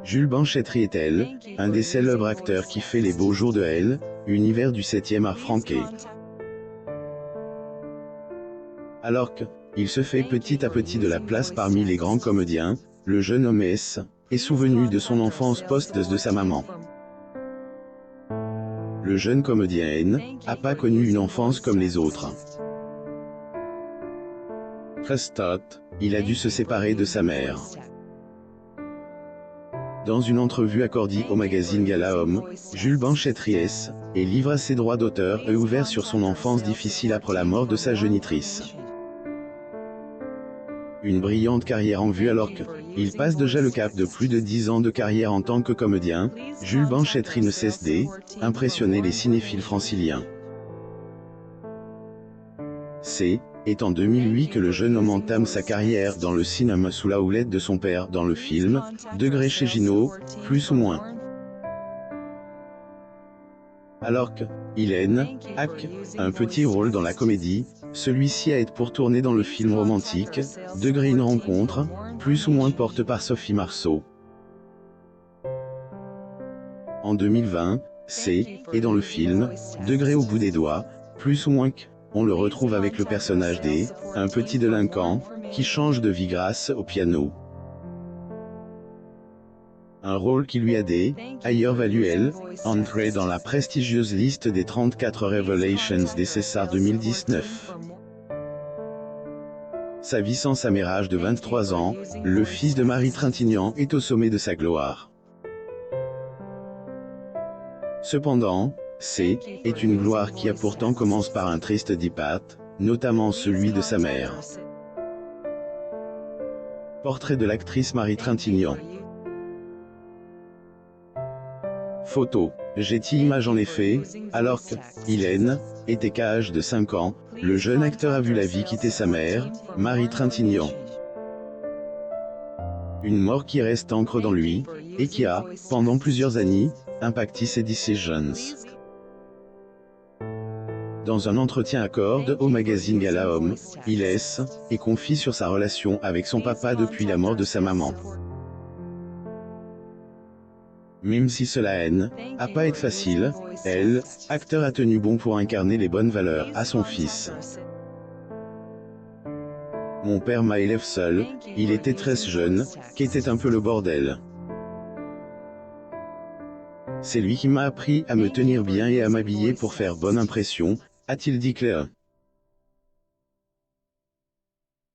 Jules Banchetry est Elle, un des célèbres acteurs qui fait les beaux jours de Elle, univers du 7e art franqué. Alors que, il se fait petit à petit de la place parmi les grands comédiens, le jeune homme est souvenu de son enfance post-de sa maman. Le jeune comédien n'a pas connu une enfance comme les autres. Très tôt, il a dû se séparer de sa mère. Dans une entrevue accordée au magazine Gala Homme, Jules Banchetry et livre ses droits d'auteur et ouvert sur son enfance difficile après la mort de sa génitrice. Une brillante carrière en vue alors qu'il passe déjà le cap de plus de 10 ans de carrière en tant que comédien, Jules Banchetry ne cesse d'impressionner les cinéphiles franciliens. C'est en 2008 que le jeune homme entame sa carrière dans le cinéma sous la houlette de son père dans le film « Degré chez Gino, plus ou moins ». Alors qu'il a un petit rôle dans la comédie, celui-ci a été pour tourner dans le film romantique « Degré une rencontre, plus ou moins porte par Sophie Marceau. En 2020, et dans le film « Degré au bout des doigts, plus ou moins on le retrouve avec le personnage un petit délinquant, qui change de vie grâce au piano. Un rôle qui lui a ailleurs valu entrer dans la prestigieuse liste des 34 Revelations des Césars 2019. Sa vie sans sa mère âge de 23 ans, le fils de Marie Trintignant est au sommet de sa gloire. Cependant, est une gloire qui a pourtant commence par un triste départ, notamment celui de sa mère. Portrait de l'actrice Marie Trintignant. Photo. Image en effet, alors qu'il était qu'à l'âge de 5 ans, le jeune acteur a vu la vie quitter sa mère, Marie Trintignant. Une mort qui reste ancrée dans lui, et qui a, pendant plusieurs années, impacté ses décisions. Dans un entretien accordé au magazine Gala Homme, il confie sur sa relation avec son papa depuis la mort de sa maman. Même si cela n'a pas été facile, acteur a tenu bon pour incarner les bonnes valeurs à son fils. Mon père m'a élevé seul, il était très jeune, qu'était un peu le bordel. C'est lui qui m'a appris à me tenir bien et à m'habiller pour faire bonne impression, a-t-il dit Claire.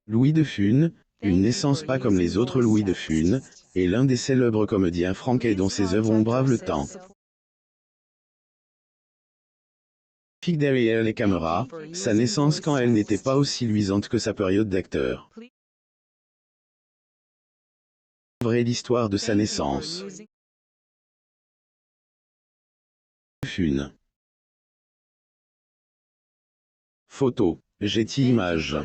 Louis de Funès, une naissance pas comme les autres Louis de Funès, est l'un des célèbres comédiens franquais dont ses œuvres ont bravé le temps. Fille derrière les caméras, sa naissance quand elle n'était pas aussi luisante que sa période d'acteur. Vraie l'histoire de sa naissance. Funès. Photo. Image.